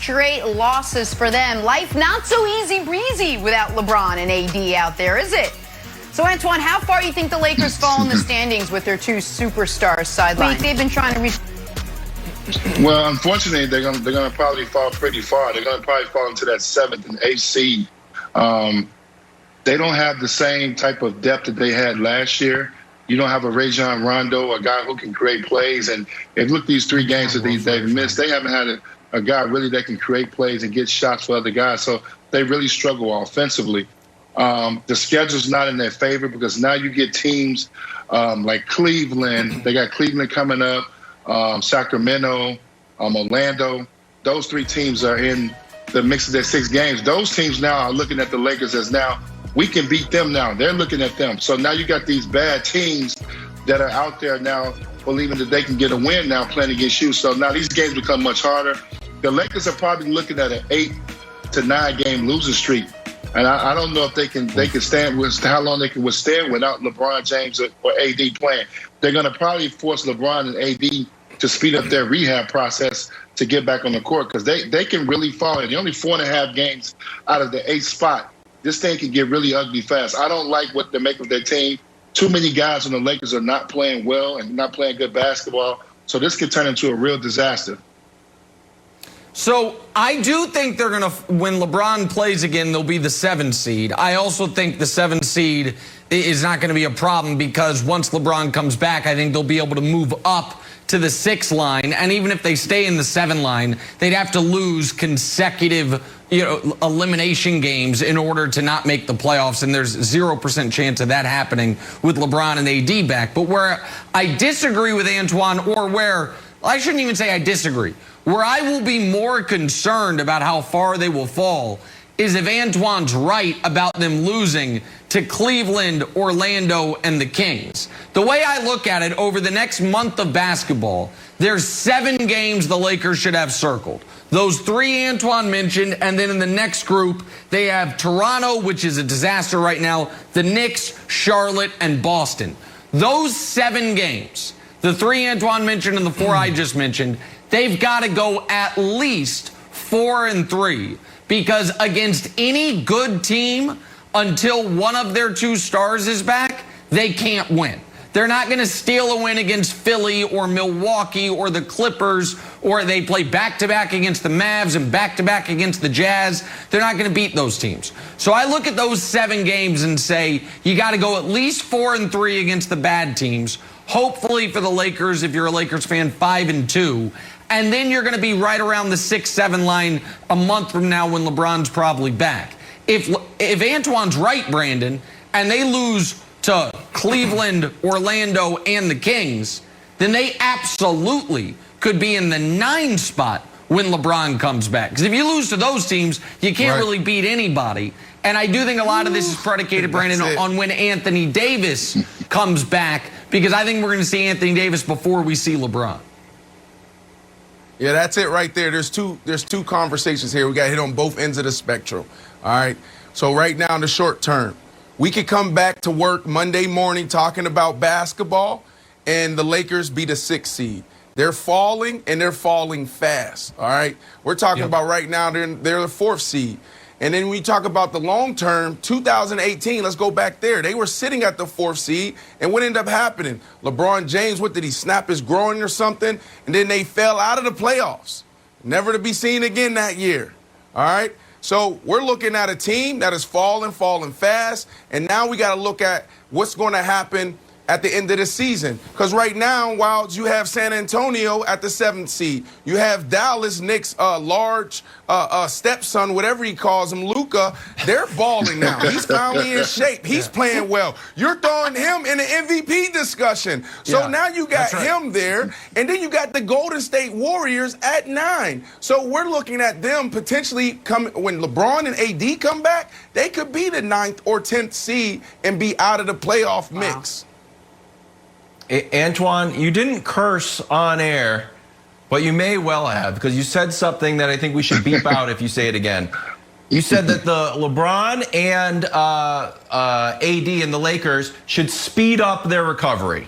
straight losses for them. Life not so easy breezy without LeBron and AD out there, is it? So, Antoine, how far do you think the Lakers fall in the standings with their two superstars sidelined? They've been trying to reach. Well, unfortunately, they're gonna probably fall pretty far. They're gonna probably fall into that 7th and 8th seed. They don't have the same type of depth that they had last year. You don't have a Rajon Rondo, a guy who can create plays. And if you look at these 3 games that they've missed, they haven't had a guy really that can create plays and get shots for other guys. So they really struggle offensively. The schedule's not in their favor because now you get teams like Cleveland. They got Cleveland coming up, Sacramento, Orlando. Those 3 teams are in the mix of their 6 games. Those teams now are looking at the Lakers as now, we can beat them now. They're looking at them. So now you got these bad teams that are out there now believing that they can get a win now playing against you. So now these games become much harder. The Lakers are probably looking at an 8 to 9 game losing streak. And I don't know if they can stand with how long they can withstand without LeBron James or AD playing. They're going to probably force LeBron and AD to speed up their rehab process to get back on the court because they can really fall in. They're only 4.5 games out of the 8th spot. This thing can get really ugly fast. I don't like what they make of their team. Too many guys on the Lakers are not playing well and not playing good basketball. So this could turn into a real disaster. So I do think they're going to, when LeBron plays again, they'll be the 7th seed. I also think the 7th seed is not going to be a problem because once LeBron comes back, I think they'll be able to move up to the 6 line. And even if they stay in the 7 line, they'd have to lose consecutive elimination games in order to not make the playoffs. And there's 0% chance of that happening with LeBron and AD back. But where I disagree with Antoine, or where I shouldn't even say I disagree, where I will be more concerned about how far they will fall is if Antoine's right about them losing to Cleveland, Orlando, and the Kings. The way I look at it, over the next month of basketball, there's 7 games the Lakers should have circled. Those 3 Antoine mentioned, and then in the next group, they have Toronto, which is a disaster right now, the Knicks, Charlotte, and Boston. Those 7 games, the 3 Antoine mentioned and the 4 I just mentioned, they've got to go at least 4-3 because against any good team, until one of their 2 stars is back, they can't win. They're not going to steal a win against Philly or Milwaukee or the Clippers, or they play back-to-back against the Mavs and back-to-back against the Jazz. They're not going to beat those teams. So I look at those 7 games and say, you got to go at least 4-3 against the bad teams. Hopefully for the Lakers, if you're a Lakers fan, 5-2. And then you're going to be right around the 6-7 line a month from now when LeBron's probably back. If Antoine's right, Brandon, and they lose to Cleveland, Orlando, and the Kings, then they absolutely could be in the 9 spot when LeBron comes back. Because if you lose to those teams, you can't really beat anybody. And I do think a lot of this is predicated, Brandon, on when Anthony Davis comes back, because I think we're going to see Anthony Davis before we see LeBron. Yeah, that's it right there. There's two conversations here. We got to hit on both ends of the spectrum. All right. So right now in the short term, we could come back to work Monday morning talking about basketball and the Lakers be the 6th seed. They're falling, and they're falling fast. All right. We're talking about right now, they're the 4th seed. And then when you talk about the long term, 2018, let's go back there. They were sitting at the 4th seed, and what ended up happening? LeBron James, what did he snap his groin or something? And then they fell out of the playoffs, never to be seen again that year. All right. So we're looking at a team that is falling fast, and now we got to look at what's going to happen at the end of the season. Because right now, while you have San Antonio at the 7th seed, you have Dallas, Nick's large stepson, whatever he calls him, Luka, they're balling now. He's finally in shape. He's playing well. You're throwing him in the MVP discussion. So now you got him there, and then you got the Golden State Warriors at 9. So we're looking at them potentially when LeBron and AD come back, they could be the 9th or 10th seed and be out of the playoff mix. Antoine, you didn't curse on air, but you may well have, because you said something that I think we should beep out if you say it again. You said that the LeBron and AD and the Lakers should speed up their recovery.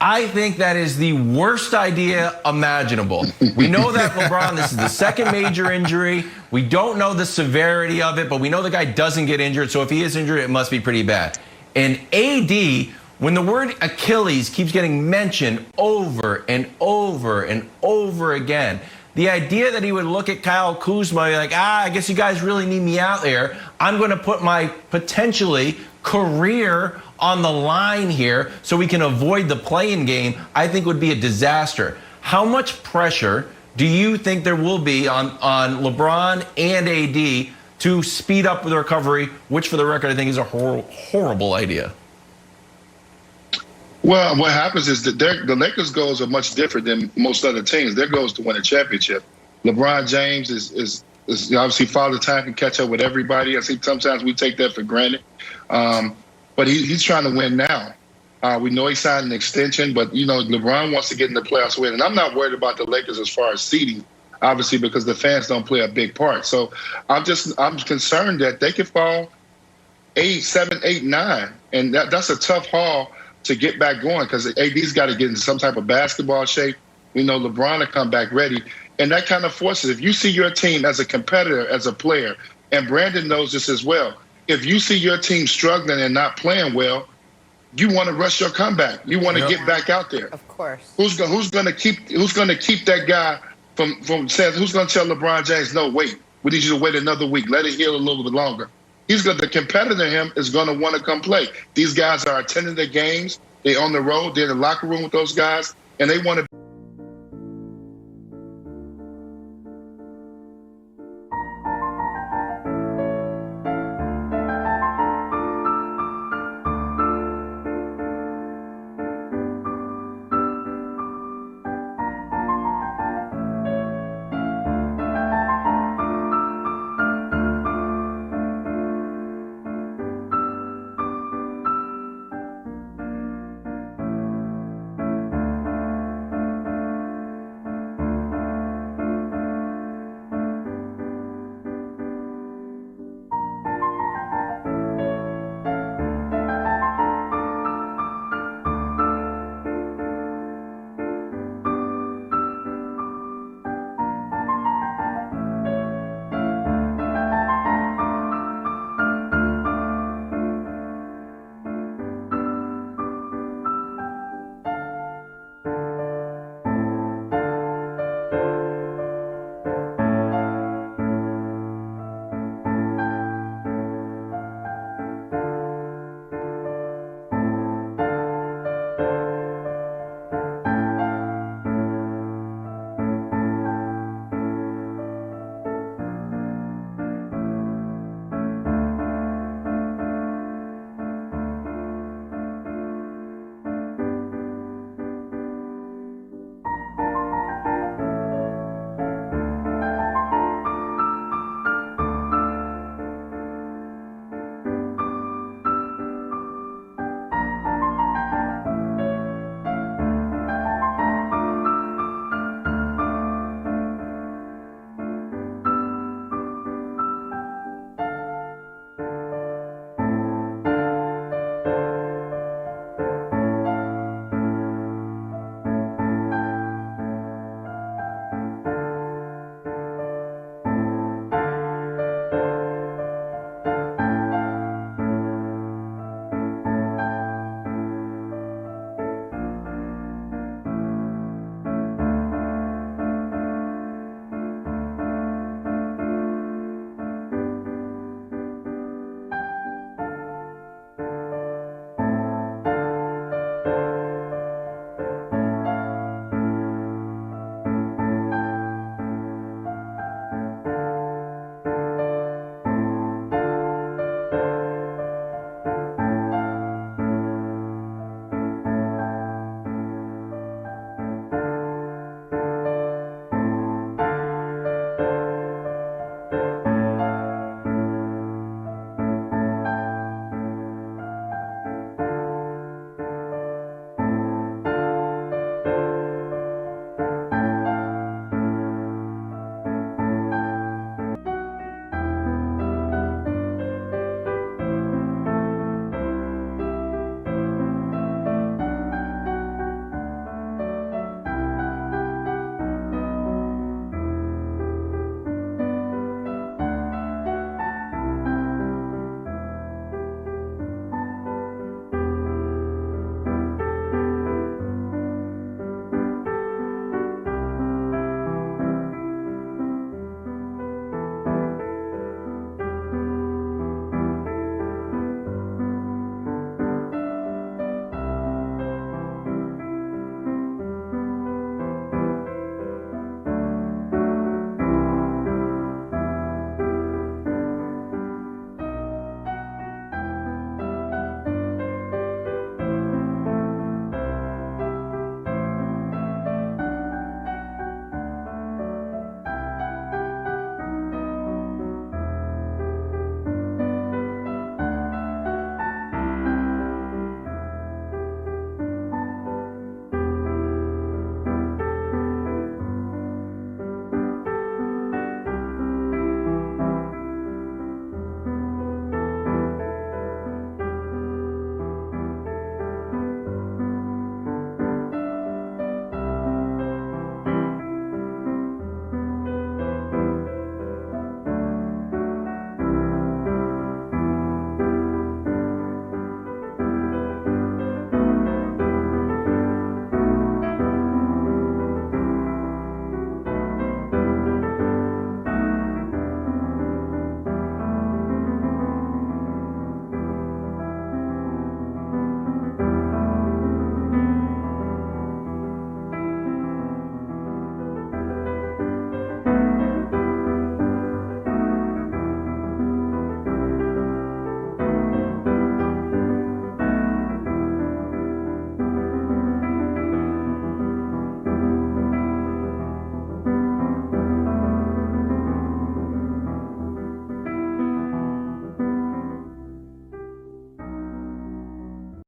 I think that is the worst idea imaginable. We know that LeBron, this is the second major injury. We don't know the severity of it, but we know the guy doesn't get injured. So if he is injured, it must be pretty bad. And AD, when the word Achilles keeps getting mentioned over and over and over again, the idea that he would look at Kyle Kuzma and be like, I guess you guys really need me out there. I'm going to put my potentially career on the line here so we can avoid the play-in game, I think would be a disaster. How much pressure do you think there will be on LeBron and AD to speed up the recovery, which for the record I think is a horrible idea? Well, what happens is that the Lakers' goals are much different than most other teams. Their goal is to win a championship. LeBron James is obviously Father Time can catch up with everybody. I think sometimes we take that for granted. But he's trying to win now. We know he signed an extension, but, LeBron wants to get in the playoffs win. And I'm not worried about the Lakers as far as seeding, obviously, because the fans don't play a big part. So I'm concerned that they could fall 8, 7, 8, 9. And that's a tough haul to get back going because AD's got to get in some type of basketball shape. We know LeBron will come back ready. And that kind of forces, if you see your team as a competitor, as a player, and Brandon knows this as well, if you see your team struggling and not playing well, you want to rush your comeback. You want to get back out there. Of course. Who's going to keep that guy from saying, who's going to tell LeBron James, no, wait, we need you to wait another week. Let it heal a little bit longer. The competitor in him is going to want to come play. These guys are attending the games. They're on the road. They're in the locker room with those guys, and they want to